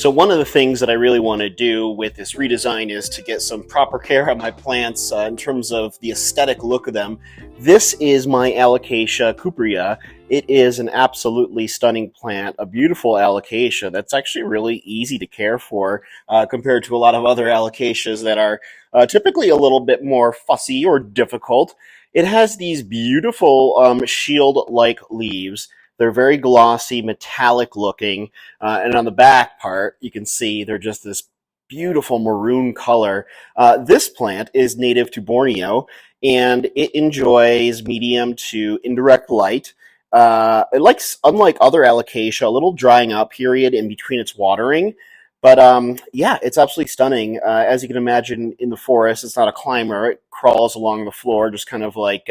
So one of the things that I really want to do with this redesign is to get some proper care of my plants in terms of the aesthetic look of them. This is my Alocasia cuprea. It is an absolutely stunning plant, a beautiful alocasia that's actually really easy to care for compared to a lot of other alocasias that are typically a little bit more fussy or difficult. It has these beautiful shield-like leaves. They're very glossy, metallic looking, and on the back part, you can see they're just this beautiful maroon color. This plant is native to Borneo, and it enjoys medium to indirect light. It likes, unlike other alocasia, a little drying out period in between its watering. But yeah, it's absolutely stunning. As you can imagine, in the forest, it's not a climber. It crawls along the floor, just kind of like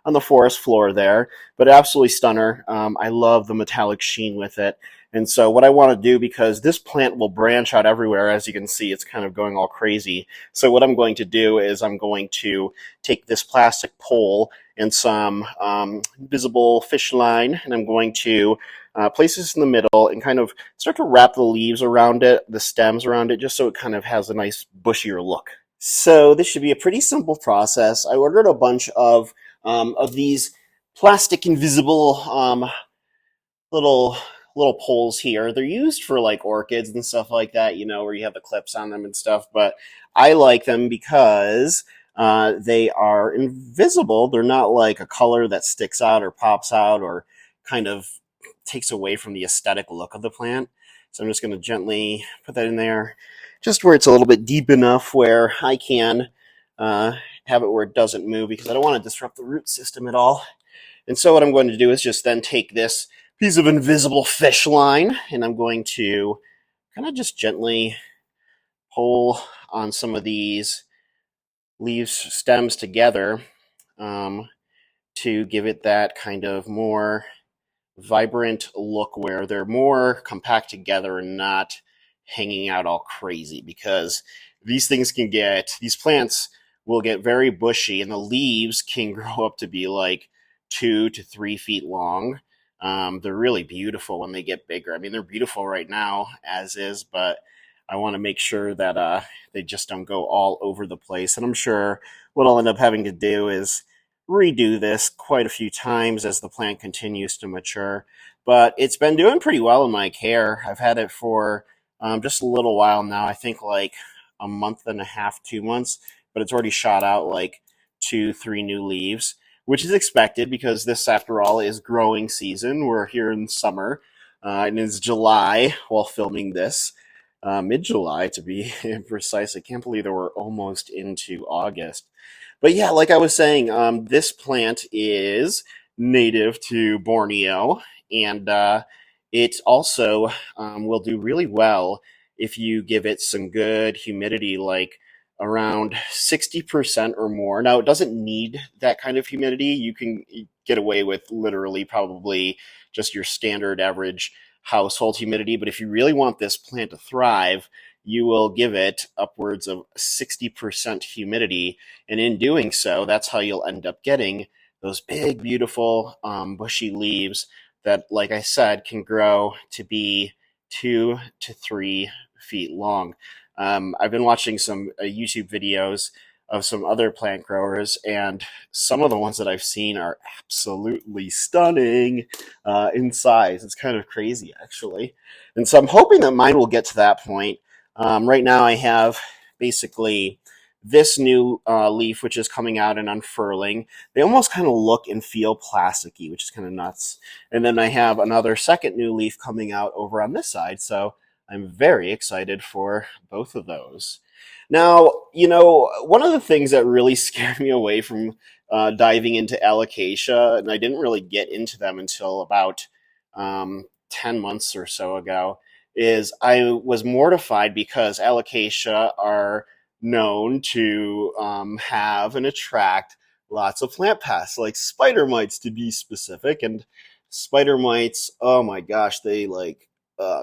on the forest floor there. But absolutely stunner. I love the metallic sheen with it. And so what I want to do, because this plant will branch out everywhere, as you can see, it's kind of going all crazy. So what I'm going to do is I'm going to take this plastic pole and some visible fish line, and I'm going to place this in the middle and kind of start to wrap the leaves around it, the stems around it, just so it kind of has a nice bushier look. So this should be a pretty simple process. I ordered a bunch of these plastic invisible little poles here. They're used for like orchids and stuff like that, you know, where you have the clips on them and stuff. But I like them because they are invisible. They're not like a color that sticks out or pops out or kind of takes away from the aesthetic look of the plant. So I'm just going to gently put that in there, just where it's a little bit deep enough where I can have it where it doesn't move, because I don't want to disrupt the root system at all. And so what I'm going to do is just then take this piece of invisible fish line, and I'm going to kind of just gently pull on some of these leaves stems together to give it that kind of more vibrant look where they're more compact together and not hanging out all crazy, because these plants will get very bushy, and the leaves can grow up to be like 2 to 3 feet long. They're really beautiful when they get bigger. I mean, they're beautiful right now as is, but I want to make sure that they just don't go all over the place. And I'm sure what I'll end up having to do is redo this quite a few times as the plant continues to mature. But it's been doing pretty well in my care. I've had it for just a little while now. I think like a month and a half, 2 months, but it's already shot out like 2, 3 new leaves, which is expected because this, after all, is growing season. We're here in summer, and it's July while filming this, mid-July to be precise. I can't believe that we're almost into August. But yeah, like I was saying, this plant is native to Borneo, and it also will do really well if you give it some good humidity, like around 60% or more. Now, it doesn't need that kind of humidity. You can get away with literally probably just your standard average household humidity. But if you really want this plant to thrive, you will give it upwards of 60% humidity. And in doing so, that's how you'll end up getting those big, beautiful, bushy leaves that, like I said, can grow to be 2 to 3 feet long. I've been watching some YouTube videos of some other plant growers, and some of the ones that I've seen are absolutely stunning in size. It's kind of crazy, actually. And so I'm hoping that mine will get to that point. Right now I have basically this new leaf, which is coming out and unfurling. They almost kind of look and feel plasticky, which is kind of nuts. And then I have another second new leaf coming out over on this side. So I'm very excited for both of those. Now, you know, one of the things that really scared me away from diving into alocasia, and I didn't really get into them until about 10 months or so ago, is I was mortified because alocasia are known to have and attract lots of plant pests, like spider mites to be specific. And spider mites, oh my gosh, they like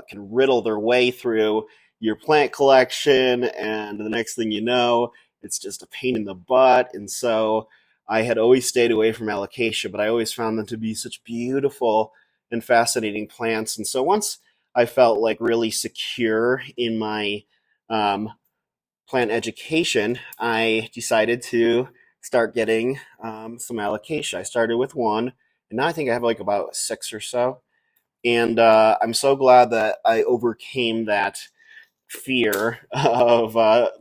can riddle their way through your plant collection, and the next thing you know, it's just a pain in the butt. And so I had always stayed away from alocasia, but I always found them to be such beautiful and fascinating plants. And so once I felt like really secure in my um, plant education, I decided to start getting some allocation. I started with one, and now I think I have like about six or so. And I'm so glad that I overcame that fear of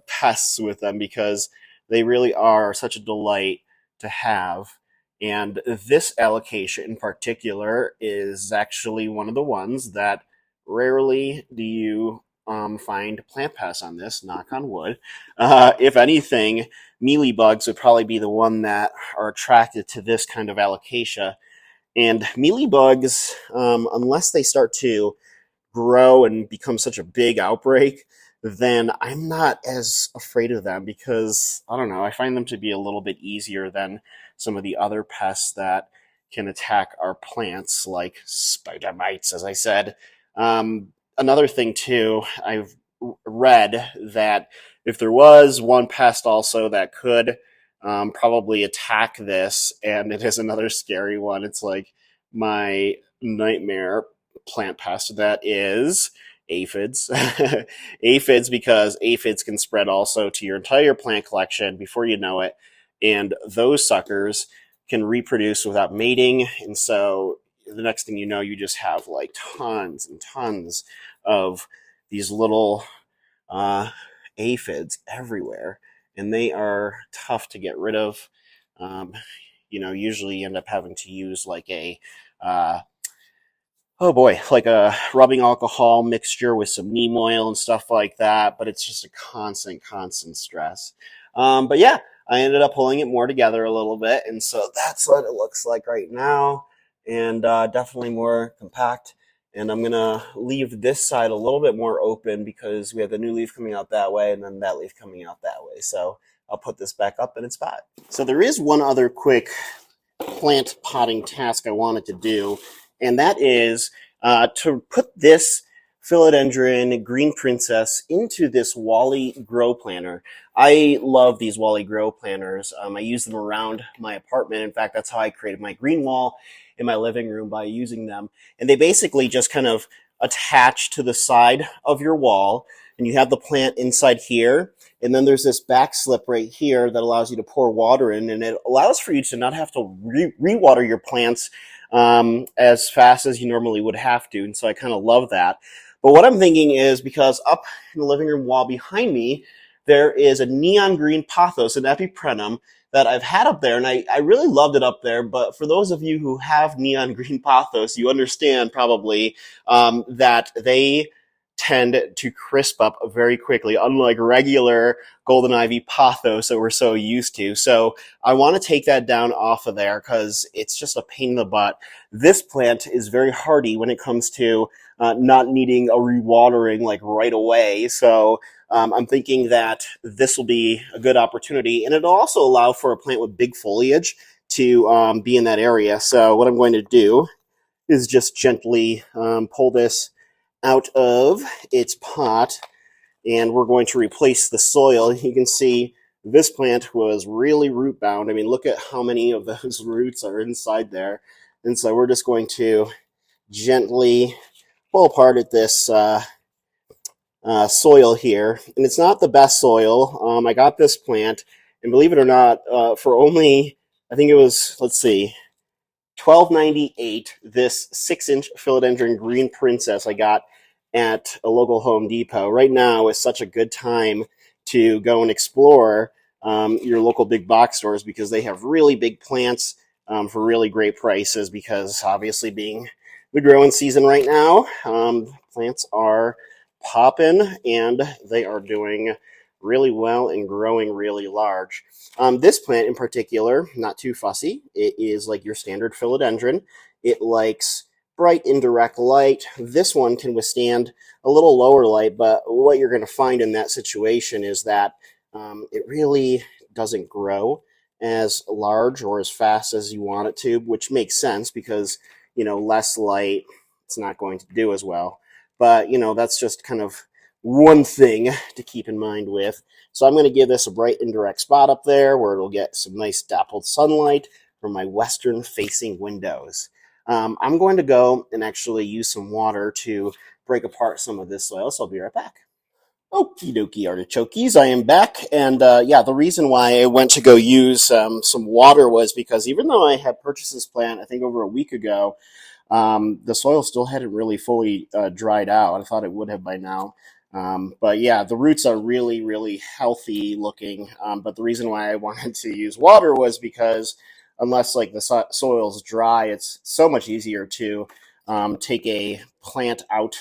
pests with them because they really are such a delight to have. And this allocation in particular is actually one of the ones that rarely do you find plant pests on this, knock on wood. If anything, mealybugs would probably be the one that are attracted to this kind of alocasia. And mealybugs, unless they start to grow and become such a big outbreak, then I'm not as afraid of them because I don't know, I find them to be a little bit easier than some of the other pests that can attack our plants, like spider mites, as I said. Another thing, too, I've read that if there was one pest also that could probably attack this, and it is another scary one, it's like my nightmare plant pest, that is aphids. Aphids, because aphids can spread also to your entire plant collection before you know it, and those suckers can reproduce without mating, and so the next thing you know, you just have like tons and tons of these little uh, aphids everywhere, and they are tough to get rid of. Um, usually you end up having to use like a oh boy, like a rubbing alcohol mixture with some neem oil and stuff like that. But it's just a constant stress. But yeah, I ended up pulling it more together a little bit. And so that's what it looks like right now. And definitely more compact. And I'm going to leave this side a little bit more open because we have the new leaf coming out that way and then that leaf coming out that way. So I'll put this back up in its spot. So there is one other quick plant potting task I wanted to do, and that is to put this philodendron green princess into this Wally grow planter. I love these Wally grow planters. I use them around my apartment. In fact, that's how I created my green wall in my living room, by using them. And they basically just kind of attach to the side of your wall, and you have the plant inside here. And then there's this back slip right here that allows you to pour water in, and it allows for you to not have to re-water your plants as fast as you normally would have to. And so I kind of love that. But what I'm thinking is, because up in the living room wall behind me, there is a neon green pothos, an epiprenum, that I've had up there, and I really loved it up there. But for those of you who have neon green pothos, you understand probably that they tend to crisp up very quickly, unlike regular golden ivy pothos that we're so used to. So I want to take that down off of there because it's just a pain in the butt. This plant is very hardy when it comes to not needing a rewatering like right away. So I'm thinking that this will be a good opportunity, and it'll also allow for a plant with big foliage to be in that area. So what I'm going to do is just gently pull this out of its pot, and we're going to replace the soil. You can see this plant was really root bound. I mean, look at how many of those roots are inside there. And so we're just going to gently pull apart at this soil here. And it's not the best soil. I got this plant, and believe it or not, for only, I think it was, let's see, $12.98, this 6-inch philodendron green princess I got at a local Home Depot. Right now is such a good time to go and explore your local big box stores, because they have really big plants for really great prices, because obviously being the growing season right now, plants are popping and they are doing really well and growing really large. This plant in particular, not too fussy. It is like your standard philodendron. It likes bright indirect light. This one can withstand a little lower light, but what you're going to find in that situation is that it really doesn't grow as large or as fast as you want it to, which makes sense because, less light, it's not going to do as well. But, that's just kind of one thing to keep in mind with. So I'm going to give this a bright indirect spot up there where it'll get some nice dappled sunlight from my western facing windows. I'm going to go and actually use some water to break apart some of this soil, so I'll be right back. Okie dokie artichokes, I am back, and yeah, the reason why I went to go use some water was because even though I had purchased this plant, I think over a week ago, the soil still hadn't really fully dried out. I thought it would have by now. But yeah, the roots are really, really healthy looking. But the reason why I wanted to use water was because unless like the soil's dry, it's so much easier to take a plant out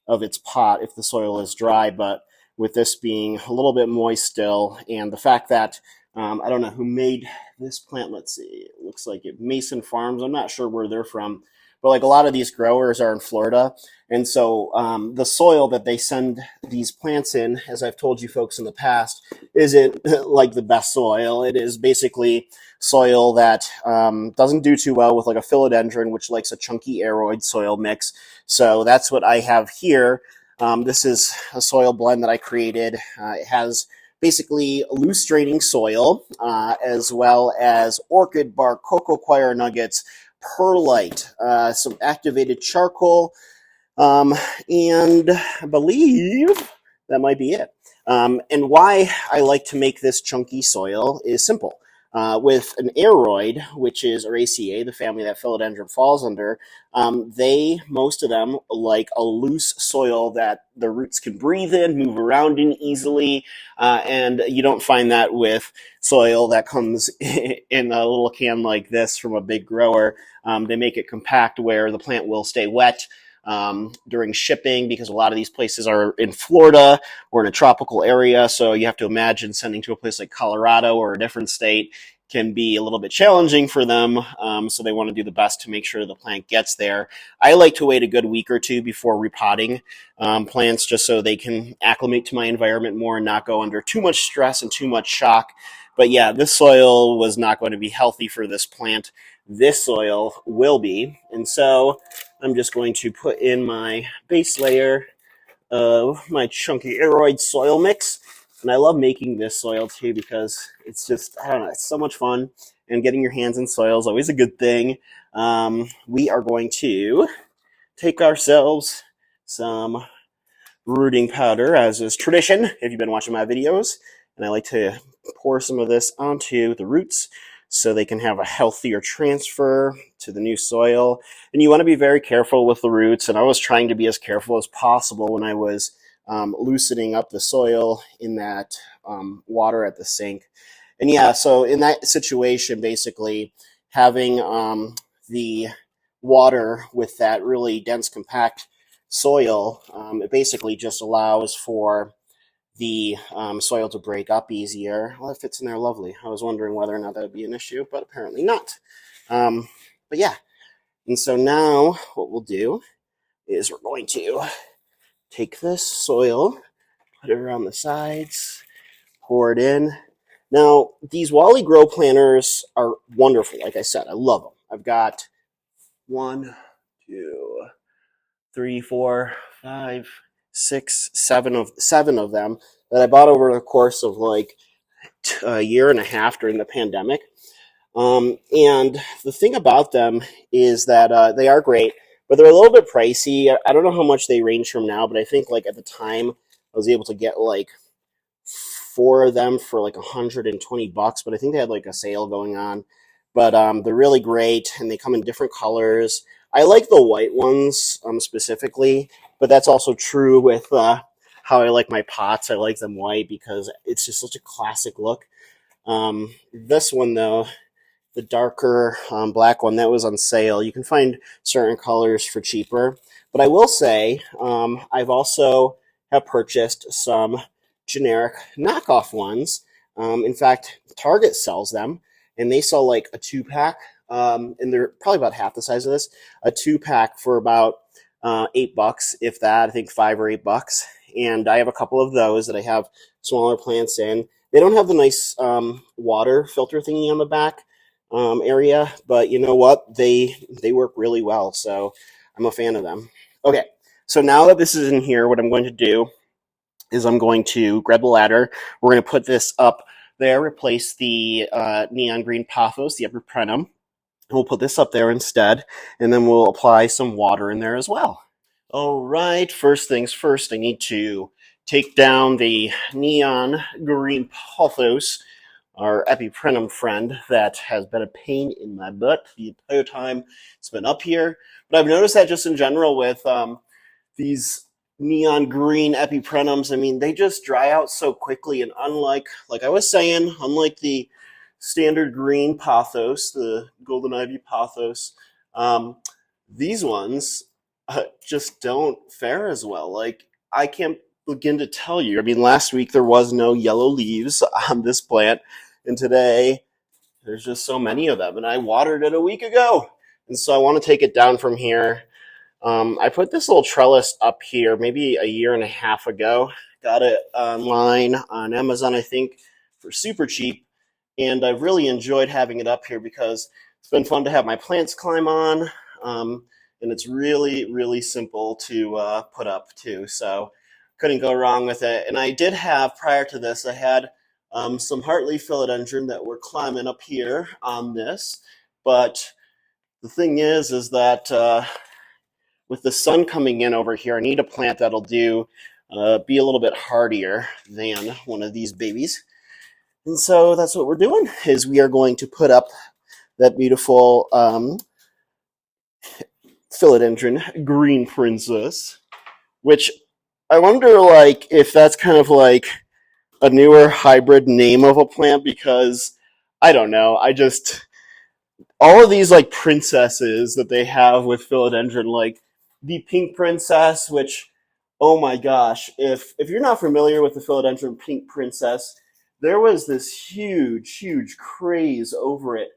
of its pot if the soil is dry. But with this being a little bit moist still, and the fact that I don't know who made this plant. Let's see. It looks like it Mason Farms. I'm not sure where they're from, but like a lot of these growers are in Florida, and so the soil that they send these plants in, as I've told you folks in the past, isn't like the best soil. It is basically soil that doesn't do too well with like a philodendron, which likes a chunky aroid soil mix. So that's what I have here. This is a soil blend that I created. It has basically loose draining soil, as well as orchid bark, cocoa coir nuggets, perlite, some activated charcoal, and I believe that might be it. And why I like to make this chunky soil is simple. With an Aroid, which is Araceae, the family that philodendron falls under, most of them like a loose soil that the roots can breathe in, move around in easily, and you don't find that with soil that comes in a little can like this from a big grower. They make it compact where the plant will stay wet during shipping, because a lot of these places are in Florida or in a tropical area. So you have to imagine sending to a place like Colorado or a different state can be a little bit challenging for them. So they want to do the best to make sure the plant gets there. I like to wait a good week or two before repotting plants, just so they can acclimate to my environment more and not go under too much stress and too much shock. But yeah, this soil was not going to be healthy for this plant. This soil will be. And so I'm just going to put in my base layer of my chunky Aroid soil mix. And I love making this soil too, because it's just, I don't know, it's so much fun. And getting your hands in soil is always a good thing. We are going to take ourselves some rooting powder, as is tradition if you've been watching my videos. And I like to pour some of this onto the roots so they can have a healthier transfer to the new soil. And you want to be very careful with the roots. And I was trying to be as careful as possible when I was loosening up the soil in that water at the sink. And yeah, so in that situation, basically having the water with that really dense, compact soil, it basically just allows for the soil to break up easier. Well, it fits in there lovely. I was wondering whether or not that would be an issue, but apparently not. But yeah, and so now what we'll do is we're going to take this soil, put it around the sides, pour it in. Now, these Wally Grow planters are wonderful. Like I said, I love them. I've got 1, 2, 3, 4, 5, 6, 7 of them that I bought over the course of like a year and a half during the pandemic. And the thing about them is that they are great, but they're a little bit pricey. I don't know how much they range from now, but I think like at the time I was able to get like 4 of them for like $120, but I think they had like a sale going on. But they're really great, and they come in different colors. I like the white ones specifically, but that's also true with how I like my pots. I like them white because it's just such a classic look. This one, though, the darker black one, that was on sale. You can find certain colors for cheaper. But I will say I've also have purchased some generic knockoff ones. In fact, Target sells them, and they sell like a 2-pack, and they're probably about half the size of this, a 2-pack for about $8, if that, I think $5 or $8. And I have a couple of those that I have smaller plants in. They don't have the nice water filter thingy on the back area, but you know what? They work really well, so I'm a fan of them. Okay, so now that this is in here, what I'm going to do is I'm going to grab the ladder. We're going to put this up there, replace the neon green pothos, the upper prenum. We'll put this up there instead, and then we'll apply some water in there as well. All right, first things first, I need to take down the neon green pothos, our epiprenum friend that has been a pain in my butt the entire time it's been up here. But I've noticed that just in general with these neon green epiprenums, I mean, they just dry out so quickly. And unlike, like I was saying, unlike the standard green pothos, the golden ivy pothos, these ones just don't fare as well. Like, I can't begin to tell you. I mean, last week there was no yellow leaves on this plant, and today there's just so many of them. And I watered it a week ago, and so I want to take it down from here. I put this little trellis up here maybe a year and a half ago. Got it online on Amazon, I think, for super cheap. And I've really enjoyed having it up here because it's been fun to have my plants climb on. And it's really, really simple to put up too. So couldn't go wrong with it. And I did have, prior to this, I had some heartleaf philodendron that were climbing up here on this. But the thing is that with the sun coming in over here, I need a plant that'll do be a little bit hardier than one of these babies. And so that's what we're doing, is we are going to put up that beautiful philodendron green princess, which I wonder like if that's kind of like a newer hybrid name of a plant, because I don't know. I just all of these like princesses that they have with philodendron, like the pink princess, which oh my gosh, if you're not familiar with the philodendron pink princess, there was this huge craze over it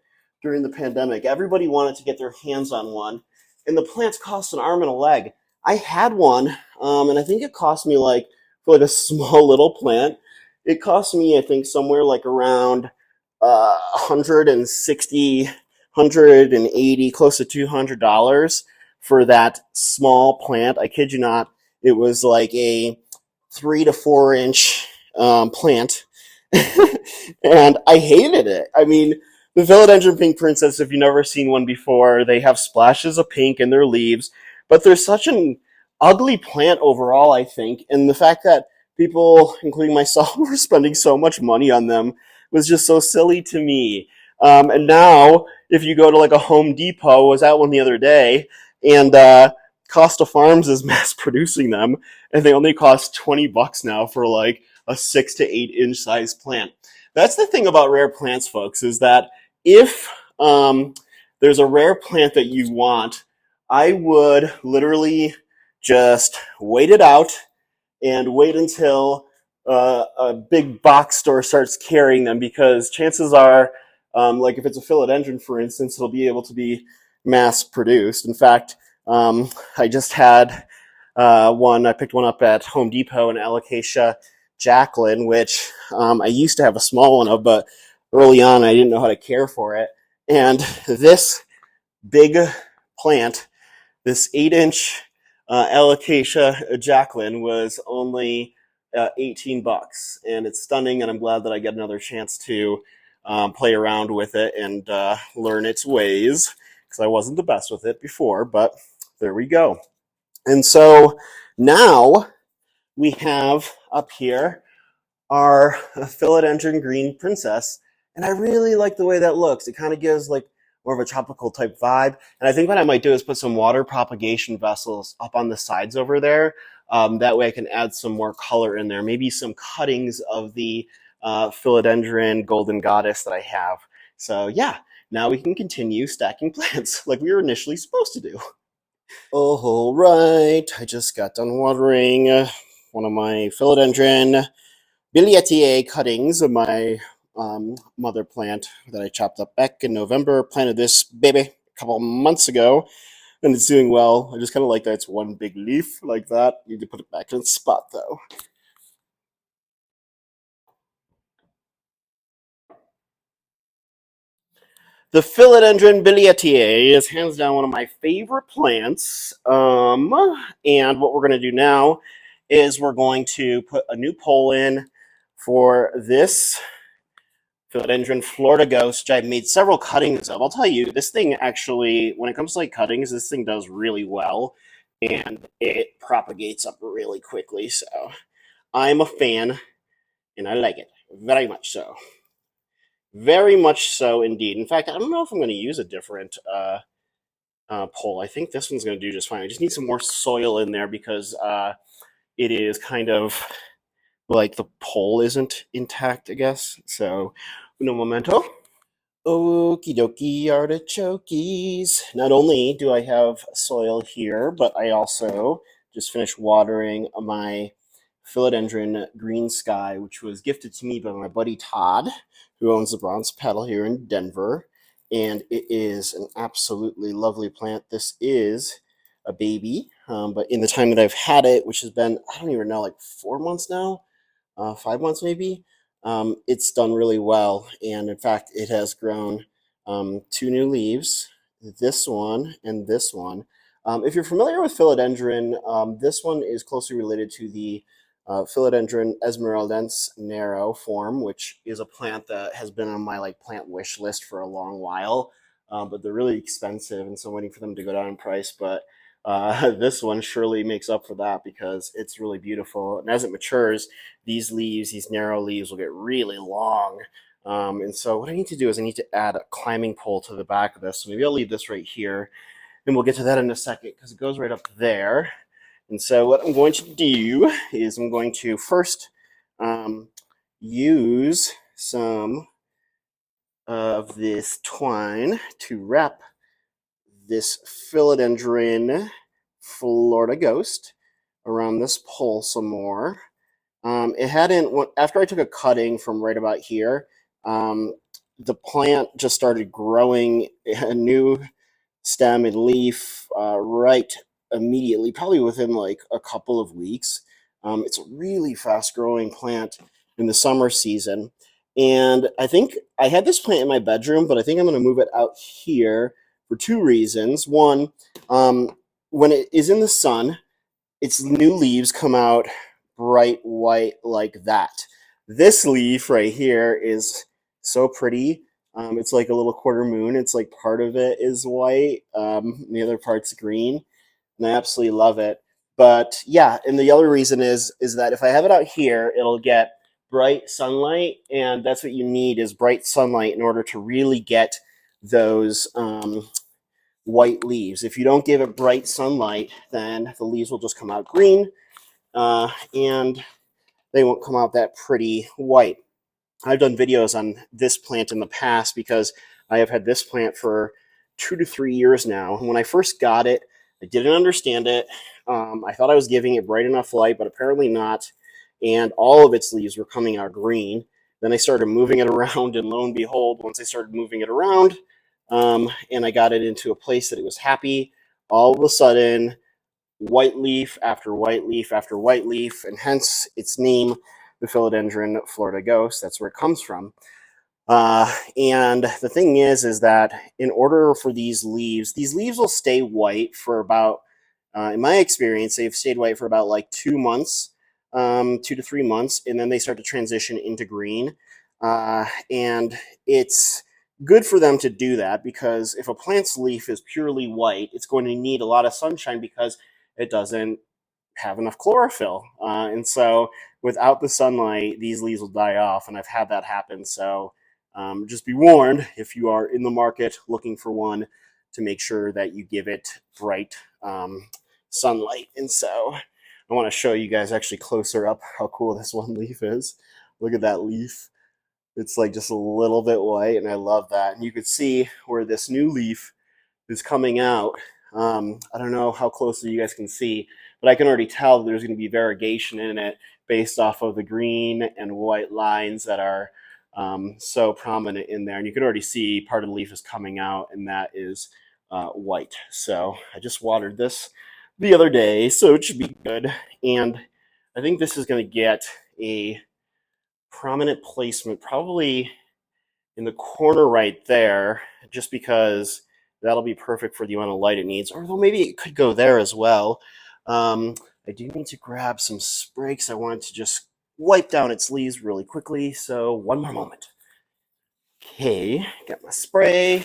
during the pandemic. Everybody wanted to get their hands on one, and the plants cost an arm and a leg. I had one, and I think it cost me like for like a small little plant, it cost me I think somewhere like around 160 180, close to $200 for that small plant. I kid you not. It was like a 3 to 4 inch plant, and I hated it. I mean, the philodendron pink princess, if you've never seen one before, they have splashes of pink in their leaves, but they're such an ugly plant overall, I think. And the fact that people, including myself, were spending so much money on them was just so silly to me. And now, if you go to like a Home Depot, I was at one the other day, and Costa Farms is mass producing them, and they only cost $20 now for like a 6 to 8 inch size plant. That's the thing about rare plants, folks, is that if there's a rare plant that you want, I would literally just wait it out and wait until a big box store starts carrying them, because chances are, like if it's a philodendron, for instance, it'll be able to be mass produced. In fact, I just had I picked one up at Home Depot, an Alocasia Jacqueline, which I used to have a small one of, but early on I didn't know how to care for it. And this big plant, this 8 inch Alocasia Jacqueline, was only $18, and it's stunning. And I'm glad that I get another chance to play around with it and learn its ways, because I wasn't the best with it before, but there we go. And so now we have up here our philodendron green princess, and I really like the way that looks. It kind of gives like more of a tropical type vibe. And I think what I might do is put some water propagation vessels up on the sides over there. That way I can add some more color in there, maybe some cuttings of the philodendron golden goddess that I have. So yeah, now we can continue stacking plants like we were initially supposed to do. All right, I just got done watering one of my philodendron bilietiae cuttings of my mother plant that I chopped up back in November. Planted this baby a couple months ago, and it's doing well. I just kind of like that it's one big leaf like that. Need to put it back in its spot though. The philodendron bilietiae is hands down one of my favorite plants. And what we're going to do now is we're going to put a new pole in for this Philodendron Florida Ghost, which I've made several cuttings of. I'll tell you, this thing actually, when it comes to like cuttings, this thing does really well, and it propagates up really quickly. So I'm a fan, and I like it very much so. Very much so indeed. In fact, I don't know if I'm going to use a different pole. I think this one's going to do just fine. I just need some more soil in there because it is kind of like the pole isn't intact, I guess. So, uno momento. Okie dokie artichokes. Not only do I have soil here, but I also just finished watering my philodendron green sky, which was gifted to me by my buddy Todd, who owns the Bronze Petal here in Denver. And it is an absolutely lovely plant. This is a baby, but in the time that I've had it, which has been, I don't even know, like 4 months now, 5 months maybe, it's done really well. And in fact, it has grown two new leaves, this one and this one. If you're familiar with philodendron, this one is closely related to the Philodendron esmeraldense narrow form, which is a plant that has been on my like plant wish list for a long while, but they're really expensive, and so I'm waiting for them to go down in price. But this one surely makes up for that because it's really beautiful. And as it matures, these leaves, these narrow leaves, will get really long. And so what I need to do is I need to add a climbing pole to the back of this. So maybe I'll leave this right here, and we'll get to that in a second because it goes right up there. And so what I'm going to do is I'm going to first use some of this twine to wrap this philodendron Florida Ghost around this pole some more. It hadn't, after I took a cutting from right about here, the plant just started growing a new stem and leaf right immediately, probably within like a couple of weeks. It's a really fast growing plant in the summer season. And I think I had this plant in my bedroom, but I think I'm going to move it out here for two reasons. One, when it is in the sun, its new leaves come out bright white like that. This leaf right here is so pretty. It's like a little quarter moon. It's like part of it is white, the other part's green, and I absolutely love it. But yeah, and the other reason is that if I have it out here, it'll get bright sunlight, and that's what you need is bright sunlight in order to really get those white leaves. If you don't give it bright sunlight, then the leaves will just come out green, and they won't come out that pretty white. I've done videos on this plant in the past because I have had this plant for 2 to 3 years now. And when I first got it, I didn't understand it. I thought I was giving it bright enough light, but apparently not. And all of its leaves were coming out green. Then I started moving it around, and lo and behold, once I started moving it around, and I got it into a place that it was happy, all of a sudden, white leaf after white leaf after white leaf, and hence its name, the Philodendron Florida Ghost. That's where it comes from. And the thing is that in order for these leaves will stay white for about, in my experience, they've stayed white for about like 2 months, 2 to 3 months, and then they start to transition into green. And it's good for them to do that because if a plant's leaf is purely white, it's going to need a lot of sunshine because it doesn't have enough chlorophyll. And so without the sunlight, these leaves will die off, and I've had that happen. So just be warned if you are in the market looking for one to make sure that you give it bright sunlight. And so I want to show you guys actually closer up how cool this one leaf is. Look at that leaf. It's like just a little bit white, and I love that. And you could see where this new leaf is coming out. I don't know how closely you guys can see, but I can already tell there's going to be variegation in it based off of the green and white lines that are so prominent in there. And you can already see part of the leaf is coming out, and that is white. So I just watered this the other day, so it should be good. And I think this is going to get a prominent placement, probably in the corner right there, just because that'll be perfect for the amount of light it needs. Or though maybe it could go there as well. I do need to grab some spray because I wanted to just wipe down its leaves really quickly. So one more moment. Okay, got my spray.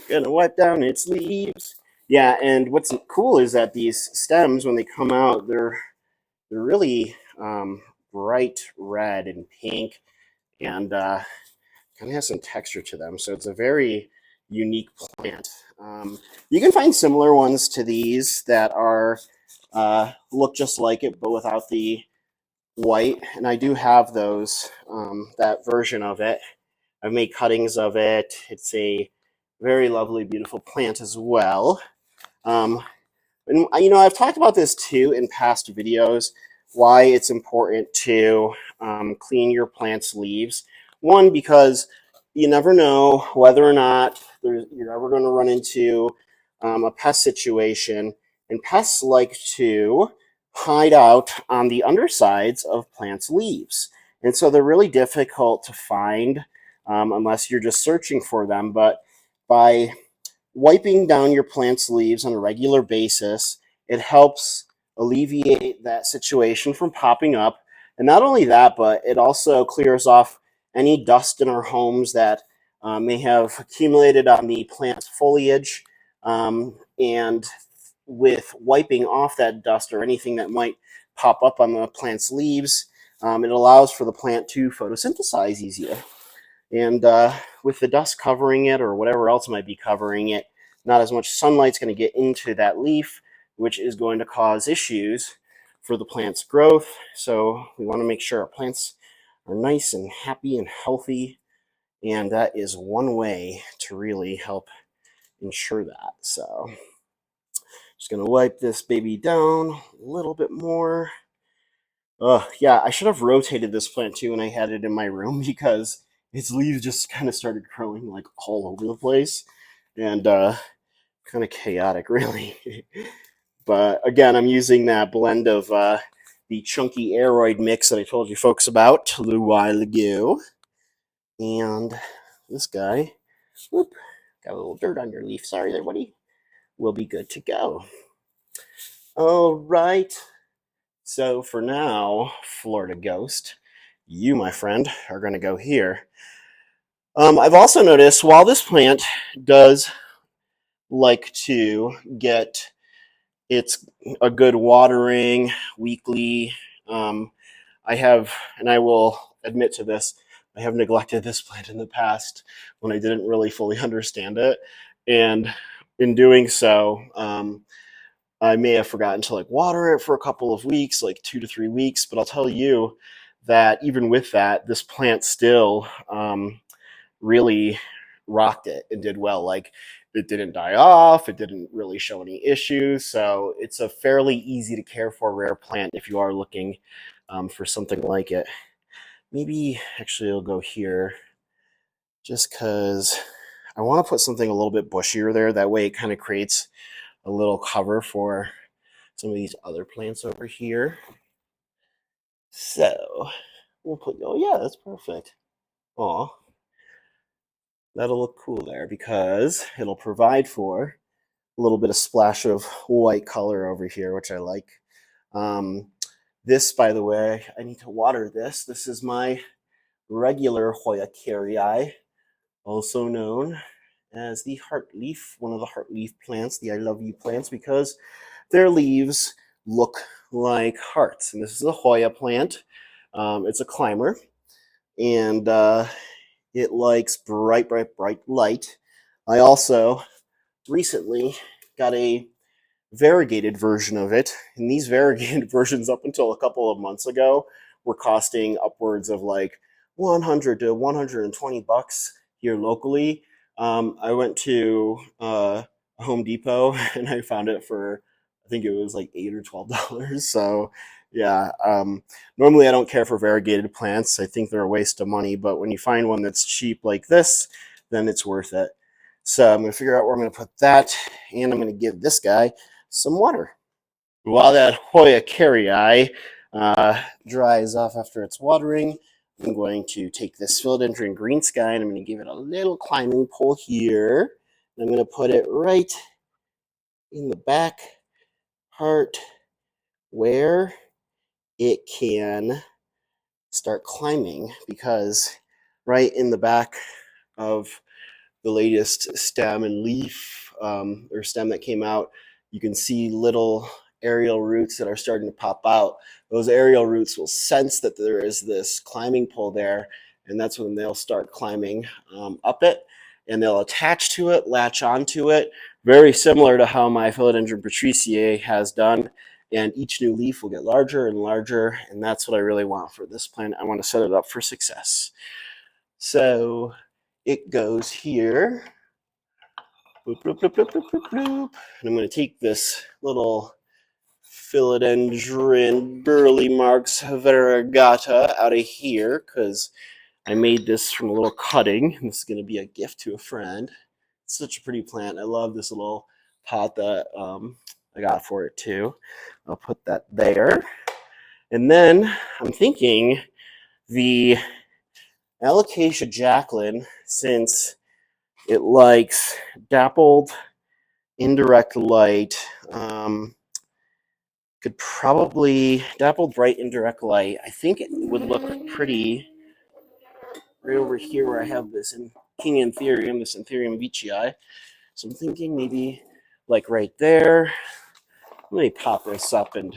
Gonna wipe down its leaves. Yeah, and what's cool is that these stems, when they come out, they're really bright red and pink, and kind of has some texture to them. So it's a very unique plant. You can find similar ones to these that are look just like it, but without the white. And I do have those, that version of it. I've made cuttings of it. It's a very lovely, beautiful plant as well. Um, and I've talked about this too in past videos, why it's important to clean your plant's leaves. One, because you never know whether or not you're ever going to run into a pest situation, and pests like to hide out on the undersides of plants' leaves. And so they're really difficult to find unless you're just searching for them. But by wiping down your plant's leaves on a regular basis, it helps alleviate that situation from popping up. And not only that, but it also clears off any dust in our homes that may have accumulated on the plant's foliage. And with wiping off that dust or anything that might pop up on the plant's leaves, it allows for the plant to photosynthesize easier. And with the dust covering it or whatever else might be covering it, not as much sunlight's going to get into that leaf, which is going to cause issues for the plant's growth. So we want to make sure our plants are nice and happy and healthy. And that is one way to really help ensure that. So just going to wipe this baby down a little bit more. Yeah, I should have rotated this plant too when I had it in my room because its leaves just kind of started growing like all over the place and kind of chaotic, really. But again, I'm using that blend of the chunky Aroid mix that I told you folks about a little while ago. And this guy, whoop, got a little dirt on your leaf. Sorry there, buddy. We'll be good to go. All right. So for now, Florida Ghost, you, my friend, are going to go here. I've also noticed while this plant does like to get its a good watering weekly, I have, and I will admit to this, I have neglected this plant in the past when I didn't really fully understand it. And in doing so, I may have forgotten to like water it for a couple of weeks, like 2 to 3 weeks. But I'll tell you that even with that, this plant still really rocked it and did well. Like it didn't die off, it didn't really show any issues. So it's a fairly easy to care for rare plant if you are looking for something like it. Maybe actually I'll go here just because I want to put something a little bit bushier there. That way it kind of creates a little cover for some of these other plants over here. So we'll put, oh yeah, that's perfect. Aw, that'll look cool there because it'll provide for a little bit of splash of white color over here, which I like. This, by the way, I need to water this. This is my regular Hoya carrii, also known as the heartleaf, one of the heartleaf plants, the I love you plants, because their leaves look like hearts. And this is a Hoya plant. It's a climber, and it likes bright, bright, bright light. I also recently got a variegated version of it, and these variegated versions up until a couple of months ago were costing upwards of like 100 to 120 bucks here locally. I went to Home Depot and I found it for, I think it was like $8 or $12. So yeah, normally I don't care for variegated plants. I think they're a waste of money, but when you find one that's cheap like this, then it's worth it. So I'm going to figure out where I'm going to put that, and I'm going to give this guy some water. While that Hoya carrii dries off after its watering, I'm going to take this Philodendron green sky and I'm going to give it a little climbing pole here. I'm going to put it right in the back part where it can start climbing, because right in the back of the latest stem and leaf or stem that came out, you can see little aerial roots that are starting to pop out. Those aerial roots will sense that there is this climbing pole there, and that's when they'll start climbing up it, and they'll attach to it, latch onto it, very similar to how my Philodendron patriciae has done. And each new leaf will get larger and larger, and that's what I really want for this plant. I want to set it up for success. So it goes here. Bloop, bloop, bloop, bloop, bloop, bloop, bloop. And I'm going to take this little Philodendron burley marks variegata out of here because I made this from a little cutting. This is going to be a gift to a friend. It's such a pretty plant. I love this little pot that I got for it too. I'll put that there. And then I'm thinking the Alocasia Jacqueline, since it likes dappled indirect light, could probably dappled bright indirect light. I think it would look pretty right over here where I have this in King Anthurium, this Anthurium veitchii. So I'm thinking maybe like right there. Let me pop this up and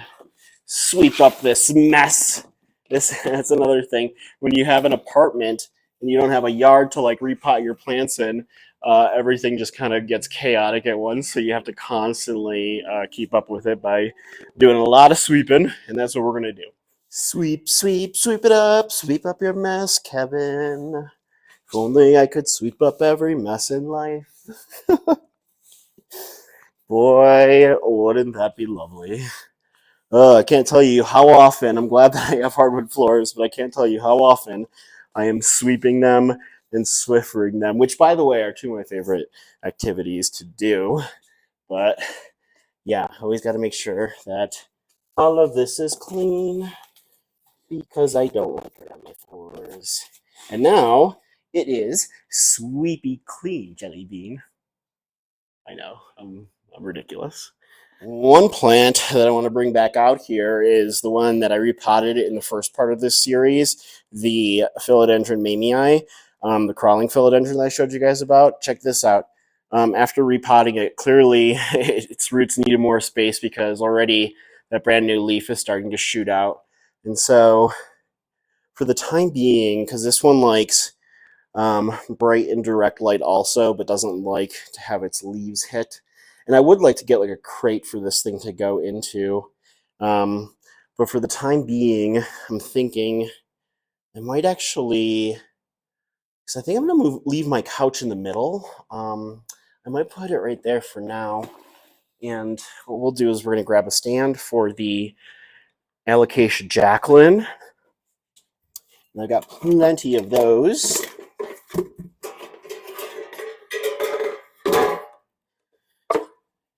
sweep up this mess. That's another thing. When you have an apartment and you don't have a yard to like repot your plants in, everything just kind of gets chaotic at once. So you have to constantly keep up with it by doing a lot of sweeping, and that's what we're gonna do. Sweep, sweep, sweep it up. Sweep up your mess, Kevin. If only I could sweep up every mess in life. Boy, wouldn't that be lovely. I can't tell you how often, I'm glad that I have hardwood floors, but I can't tell you how often I am sweeping them and Swiffering them, which, by the way, are two of my favorite activities to do. But yeah, always got to make sure that all of this is clean because I don't want it on my floors. And now it is sweepy clean, Jelly Bean. I know, I'm ridiculous. One plant that I want to bring back out here is the one that I repotted in the first part of this series, the Philodendron mamii, the crawling philodendron that I showed you guys about. Check this out. After repotting it, clearly its roots needed more space because already that brand new leaf is starting to shoot out. And so for the time being, because this one likes bright indirect light also, but doesn't like to have its leaves hit. And I would like to get like a crate for this thing to go into. But for the time being, I'm thinking I might actually, because I think I'm going to leave my couch in the middle. I might put it right there for now. And what we'll do is we're going to grab a stand for the Alocasia Jacqueline. And I've got plenty of those.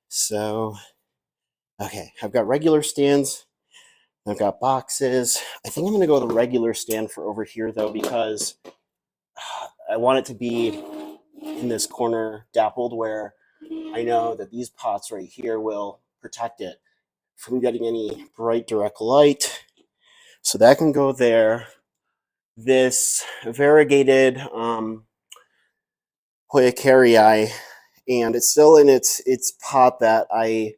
So, okay, I've got regular stands. I've got boxes. I think I'm going to go with a regular stand for over here, though, because I want it to be in this corner dappled where I know that these pots right here will protect it from getting any bright direct light. So that can go there. This variegated Hoyacarii, and it's still in its pot that I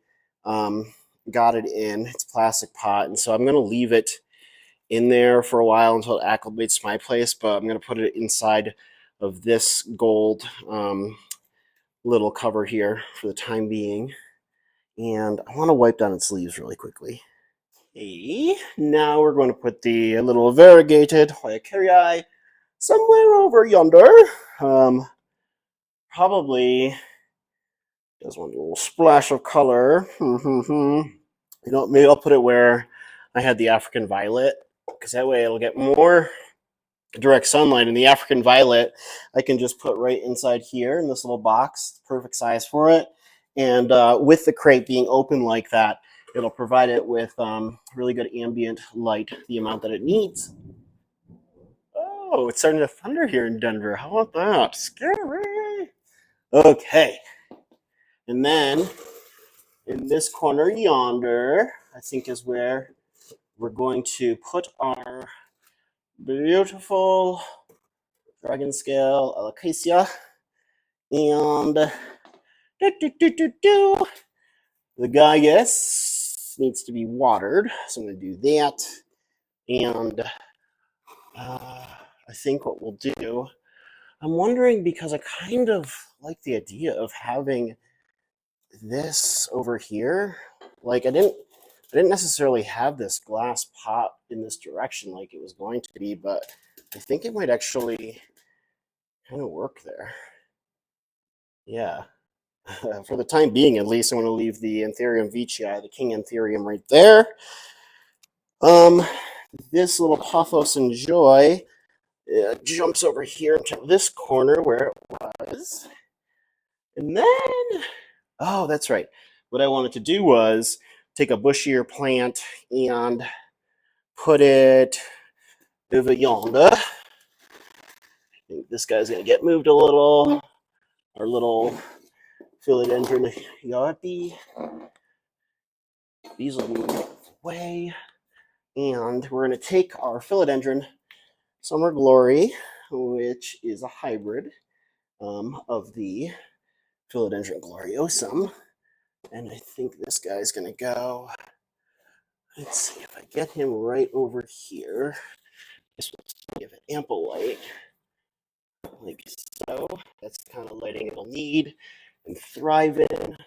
got it in. It's a plastic pot, and so I'm going to leave it in there for a while until it acclimates to my place, but I'm going to put it inside of this gold little cover here for the time being. And I want to wipe down its leaves really quickly. Okay, now we're going to put the little variegated Hoyacarii somewhere over yonder. Probably just one little splash of color. You know, maybe I'll put it where I had the African violet, because that way it'll get more direct sunlight. And the African violet I can just put right inside here in this little box, perfect size for it. And with the crate being open like that, it'll provide it with really good ambient light, the amount that it needs. Oh, it's starting to thunder here in Denver. How about that? Scary. Okay. And then in this corner yonder, I think is where we're going to put our beautiful Dragon Scale, Alocasia, and the guy, yes, needs to be watered, so I'm going to do that. And I think what we'll do, I'm wondering, because I kind of like the idea of having this over here. Like I didn't necessarily have this glass pot in this direction like it was going to be, but I think it might actually kind of work there. Yeah. For the time being, at least, I'm going to leave the Anthurium veitchii, the king Anthurium, right there. This little Pothos and Joy jumps over here into this corner where it was. And then, oh, that's right. What I wanted to do was take a bushier plant and put it over yonder. I think this guy's going to get moved a little. Our little philodendron yardie. These will move away. And we're going to take our philodendron Summer Glory, which is a hybrid of the Philodendron gloriosum. And I think this guy's going to go. Let's see if I get him right over here. This will give it ample light, like so. That's the kind of lighting it'll need and thrive in.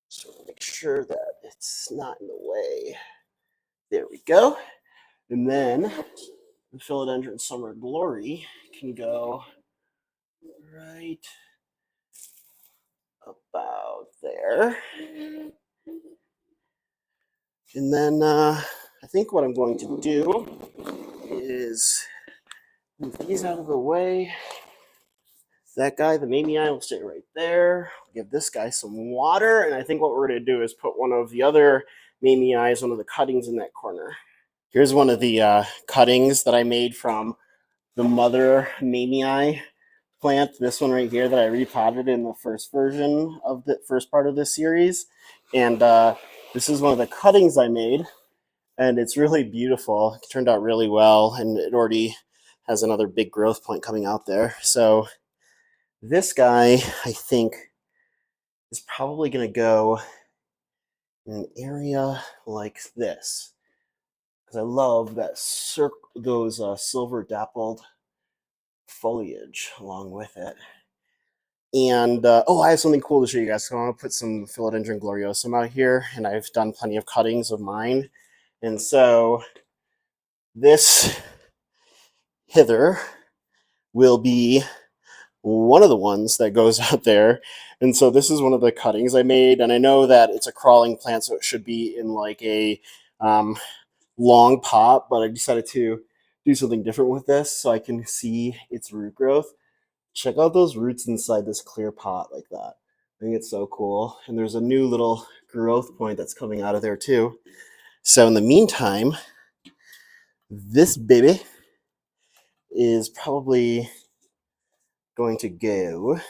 So make sure that it's not in the way. There we go. And then the Philodendron Summer Glory can go right about there. And then I think what I'm going to do is move these out of the way. That guy, the mamei, will stay right there. Give this guy some water. And I think what we're going to do is put one of the other mamei, one of the cuttings in that corner. Here's one of the cuttings that I made from the mother mamei plant. This one right here that I repotted in the first version of the first part of this series. And this is one of the cuttings I made. And it's really beautiful. It turned out really well. And it already has another big growth point coming out there. So this guy, I think, is probably going to go in an area like this. Because I love that those silver dappled foliage along with it. And, oh, I have something cool to show you guys. So I'm going to put some Philodendron gloriosum out here. And I've done plenty of cuttings of mine. And so this hither will be one of the ones that goes out there. And so this is one of the cuttings I made. And I know that it's a crawling plant, so it should be in like a long pot, but I decided to do something different with this so I can see its root growth. Check out those roots inside this clear pot like that. I think it's so cool. And there's a new little growth point that's coming out of there too. So in the meantime, this baby is probably going to go,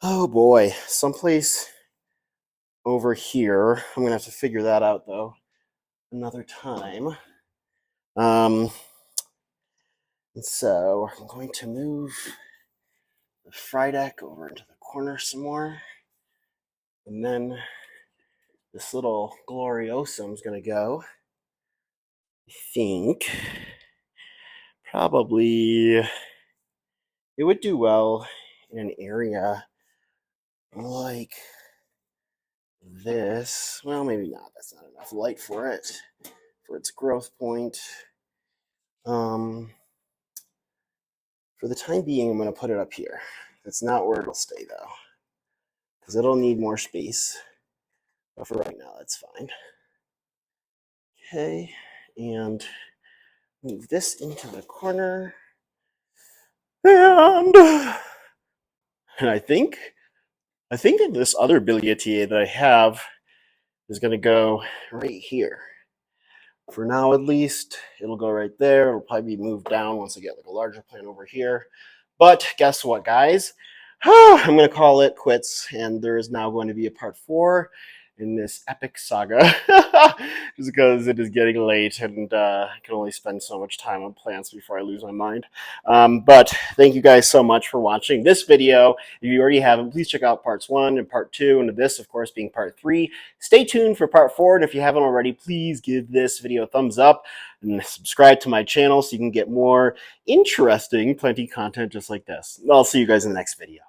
oh boy, someplace over here. I'm gonna have to figure that out though another time. And so I'm going to move the Frydek over into the corner some more. And then this little gloriosum is gonna go, I think, probably it would do well in an area like this. Well, maybe not. That's not enough light for it, for its growth point. For the time being, I'm going to put it up here. That's not where it'll stay, though, because it'll need more space. But for right now, that's fine. Okay, and move this into the corner. And I think that this other Billietier that I have is going to go right here. For now, at least, it'll go right there. It'll probably be moved down once I get like a larger plant over here. But guess what, guys? I'm going to call it quits, and there is now going to be a part 4. in this epic saga, just because it is getting late and I can only spend so much time on plants before I lose my mind. But thank you guys so much for watching this video. If you already haven't, please check out parts 1 and part 2, and this, of course, being part 3. Stay tuned for part 4, and if you haven't already, please give this video a thumbs up and subscribe to my channel so you can get more interesting planting content just like this. I'll see you guys in the next video.